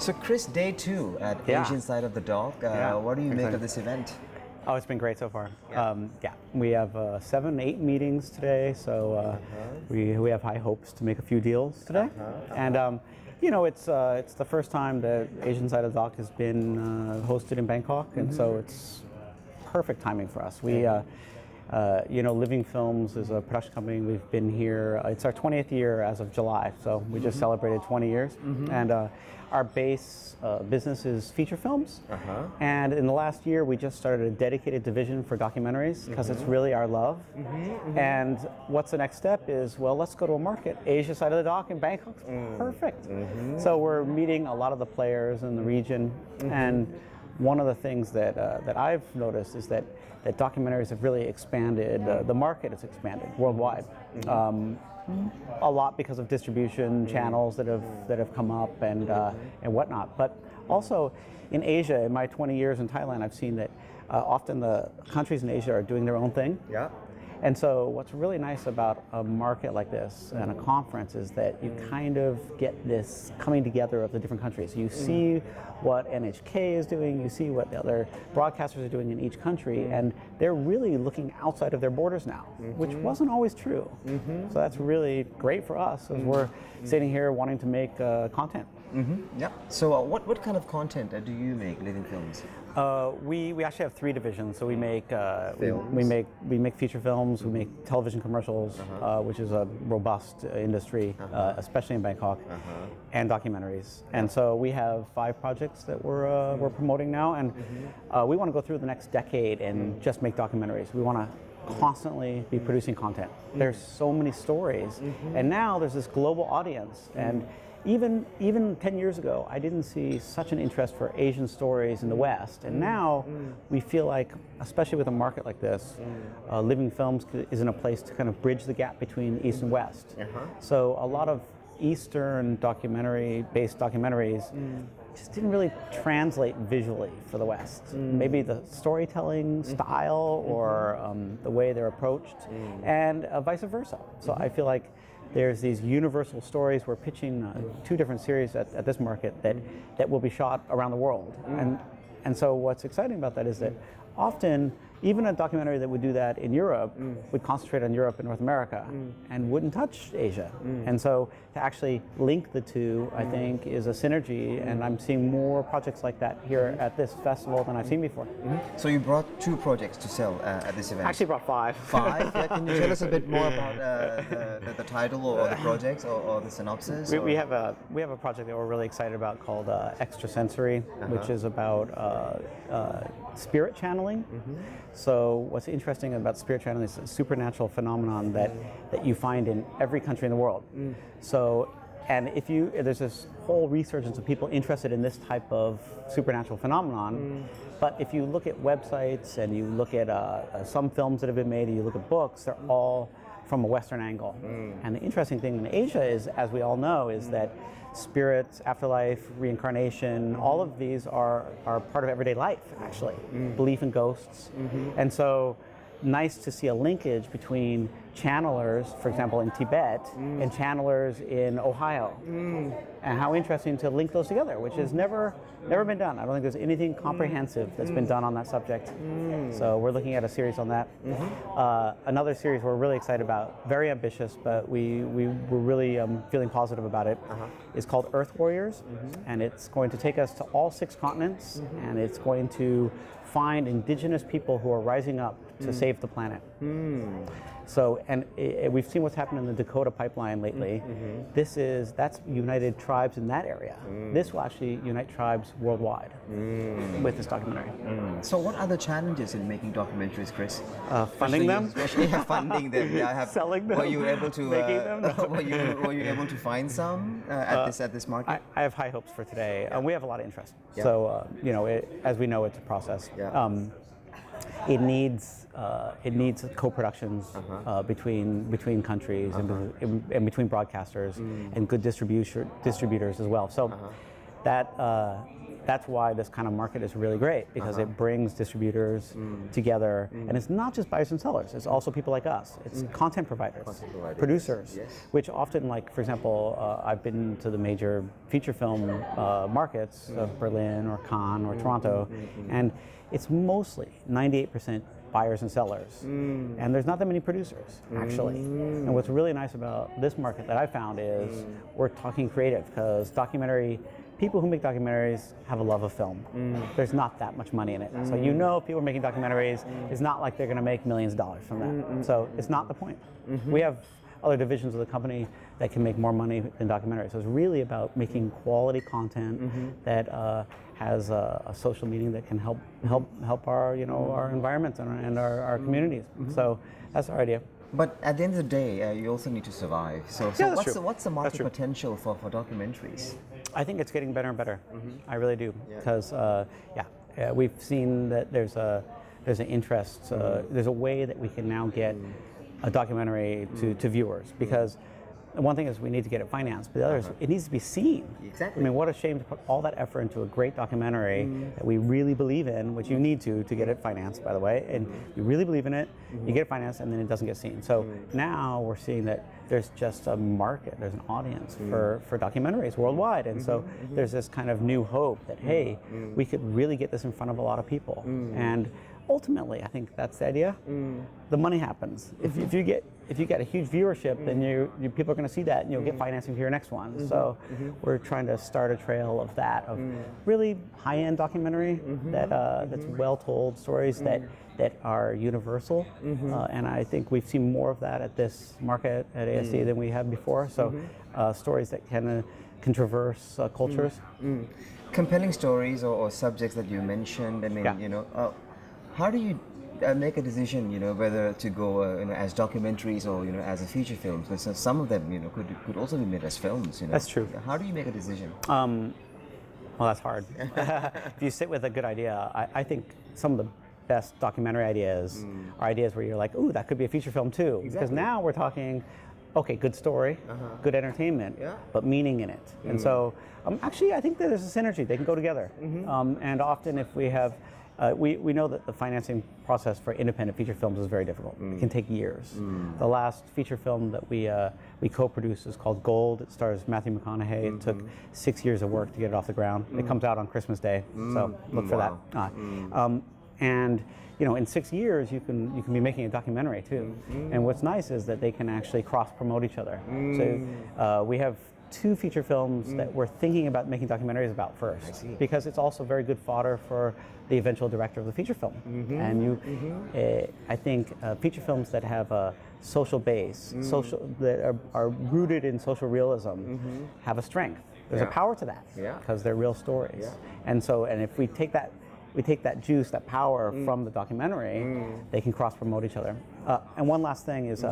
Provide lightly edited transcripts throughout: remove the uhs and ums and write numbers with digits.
So Chris, day 2 at Asian Side of the Dock. What do you make of this event? Oh, it's been great so far. We have 7, 8 meetings today, so we have high hopes to make a few deals today. And it's the first time that Asian Side of the Dock has been hosted in Bangkok, and so it's perfect timing for us. We Living Films is a production company. We've been here. It's our 20th year as of July, so we just celebrated 20 years. And our base business is feature films. And in the last year, we just started a dedicated division for documentaries because it's really our love. And what's the next step is, well, let's go to a market. Asia Side of the Dock in Bangkok's perfect. So we're meeting a lot of the players in the region. And one of the things that I've noticed is that documentaries have really expanded. The market has expanded worldwide. A lot because of distribution channels that have come up and whatnot. But also in Asia, in my 20 years in Thailand, I've seen that often the countries in Asia are doing their own thing. And so what's really nice about a market like this and a conference is that you kind of get this coming together of the different countries. You see what NHK is doing, you see what the other broadcasters are doing in each country, and they're really looking outside of their borders now, which wasn't always true. So that's really great for us as we're sitting here wanting to make content. So what kind of content do you make, Living Films? We actually have 3 divisions. So we make we make feature films, we make television commercials, which is a robust industry, especially in Bangkok, and documentaries. And so we have 5 projects that we're promoting now, and we want to go through the next decade and just make documentaries. We want to constantly be producing content. There's so many stories, and now there's this global audience. And even 10 years ago, I didn't see such an interest for Asian stories in the West. And now we feel like, especially with a market like this, Living Films is in a place to kind of bridge the gap between East and West. So a lot of Eastern based documentaries just didn't really translate visually for the West. Maybe the storytelling style or the way they're approached, and vice versa. So I feel like there's these universal stories. We're pitching 2 different series at this market that will be shot around the world. And so what's exciting about that is that often, even a documentary that would do that in Europe would concentrate on Europe and North America and wouldn't touch Asia. And so to actually link the 2, I think, is a synergy, and I'm seeing more projects like that here at this festival than I've seen before. So you brought 2 projects to sell at this event? I actually brought 5. 5? Can you tell us a bit more about the title or the projects or the synopsis? We have a project that we're really excited about called Extrasensory, which is about spirit channeling. So what's interesting about spirit channeling is a supernatural phenomenon that you find in every country in the world. So, and there's this whole resurgence of people interested in this type of supernatural phenomenon. But if you look at websites and you look at some films that have been made and you look at books, they're all from a Western angle. And the interesting thing in Asia is, as we all know, is that spirits, afterlife, reincarnation, all of these are part of everyday life, actually. Belief in ghosts. And so nice to see a linkage between channelers, for example, in Tibet, and channelers in Ohio. And how interesting to link those together, which has never been done. I don't think there's anything comprehensive that's been done on that subject. So we're looking at a series on that. Another series we're really excited about, very ambitious, but we're really feeling positive about it, is called Earth Warriors. And it's going to take us to all 6 continents, and it's going to find indigenous people who are rising up to save the planet. So, and we've seen what's happened in the Dakota pipeline lately. That's united tribes in that area. This will actually unite tribes worldwide with this documentary. So what are the challenges in making documentaries, Chris? Funding them. Especially funding them. Selling them. Were you able to making them? were you able to find some at this market? I have high hopes for today. We have a lot of interest. So as we know, it's a process. It needs co-productions between countries and between broadcasters and good distributors as well. So that's why this kind of market is really great, because it brings distributors together, and it's not just buyers and sellers. It's also people like us. It's content providers, producers, which often, like for example, I've been to the major feature film markets of Berlin or Cannes or Toronto, and it's mostly 98% buyers and sellers, and there's not that many producers actually. And what's really nice about this market that I found is we're talking creative, because people who make documentaries have a love of film. There's not that much money in it. So you know, if people are making documentaries, it's not like they're going to make millions of dollars from that. So it's not the point. We have other divisions of the company that can make more money than documentaries. So it's really about making quality content that has a social meaning that can help our our environments and our communities. So that's our idea. But at the end of the day, you also need to survive. So what's the market potential for documentaries? I think it's getting better and better. I really do, because we've seen that there's an interest. There's a way that we can now get a documentary to viewers, because one thing is we need to get it financed, but the other is it needs to be seen. Exactly. I mean, what a shame to put all that effort into a great documentary that we really believe in, which you need to get it financed, by the way, and you really believe in it, you get it financed, and then it doesn't get seen. So now we're seeing that there's just a market, there's an audience for documentaries worldwide, and so there's this kind of new hope that, hey, we could really get this in front of a lot of people. And ultimately, I think that's the idea. The money happens. If you get a huge viewership, then people are going to see that, and you'll get financing for your next one. So we're trying to start a trail of that, of really high-end documentary that's well-told stories that are universal. And I think we've seen more of that at this market at ASD than we have before. So stories that can traverse cultures. Compelling stories or subjects that you mentioned. I mean, how do you make a decision, whether to go as documentaries or as a feature film? Because some of them, could also be made as films. That's true. How do you make a decision? Well, that's hard. If you sit with a good idea, I think some of the best documentary ideas are ideas where you're like, ooh, that could be a feature film too. Exactly. Because now we're talking, okay, good story, good entertainment, but meaning in it. And so actually I think that there's a synergy. They can go together. And often if we have, we know that the financing process for independent feature films is very difficult. It can take years. The last feature film that we co-produced is called Gold. It stars Matthew McConaughey. It took 6 years of work to get it off the ground. It comes out on Christmas Day, so look for that. And in 6 years you can be making a documentary too. And what's nice is that they can actually cross-promote each other. So we have 2 feature films that we're thinking about making documentaries about first, because it's also very good fodder for the eventual director of the feature film. And I think feature films that have a social base, that are rooted in social realism, have a strength. There's a power to that, because they're real stories. And if we take that juice, that power from the documentary, they can cross-promote each other. And one last thing is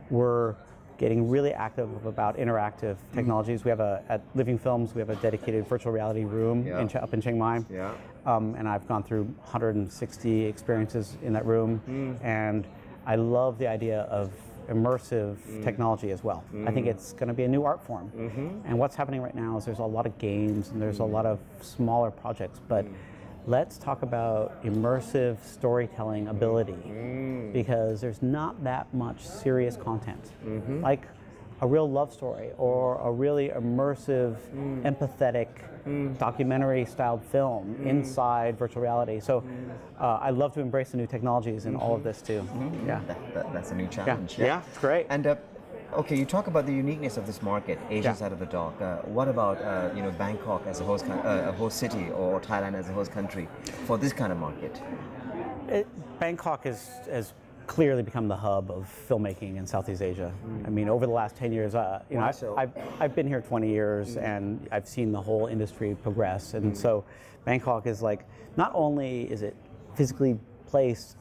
we're getting really active about interactive technologies. We have at Living Films, we have a dedicated virtual reality room up in Chiang Mai. And I've gone through 160 experiences in that room. And I love the idea of immersive technology as well. I think it's going to be a new art form. And what's happening right now is there's a lot of games and there's a lot of smaller projects, but let's talk about immersive storytelling ability, because there's not that much serious content, like a real love story or a really immersive, empathetic documentary-styled film inside virtual reality. So I love to embrace the new technologies in all of this too. That's a new challenge. Yeah, it's great. And okay, you talk about the uniqueness of this market, Asian side of the dock. What about Bangkok as a host city, or Thailand as a host country for this kind of market? Bangkok has clearly become the hub of filmmaking in Southeast Asia. I mean, over the last 10 years, I've been here 20 years, and I've seen the whole industry progress. And so Bangkok is like, not only is it physically placed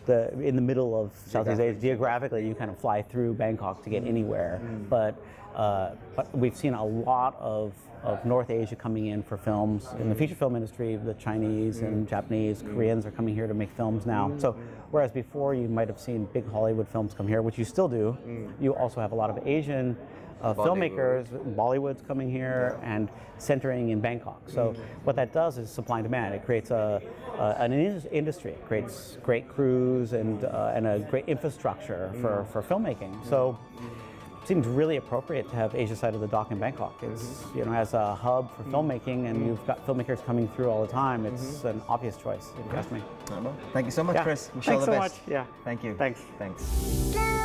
in the middle of Southeast Asia. Geographically, you kind of fly through Bangkok to get anywhere. But we've seen a lot of North Asia coming in for films. In the feature film industry, the Chinese and Japanese, Koreans are coming here to make films now. So whereas before you might have seen big Hollywood films come here, which you still do, you also have a lot of Asian filmmakers, Bollywood's coming here and centering in Bangkok. So what that does is supply and demand. It creates an industry. It creates great crews and a great infrastructure for filmmaking. So it seems really appropriate to have Asia side of the dock in Bangkok. It's, you know, as a hub for filmmaking, and you've got filmmakers coming through all the time. It's an obvious choice, if you ask me. Thank you so much, Chris. Wish you all Thanks the so best. much. Yeah. Thank you. Thanks. Thanks.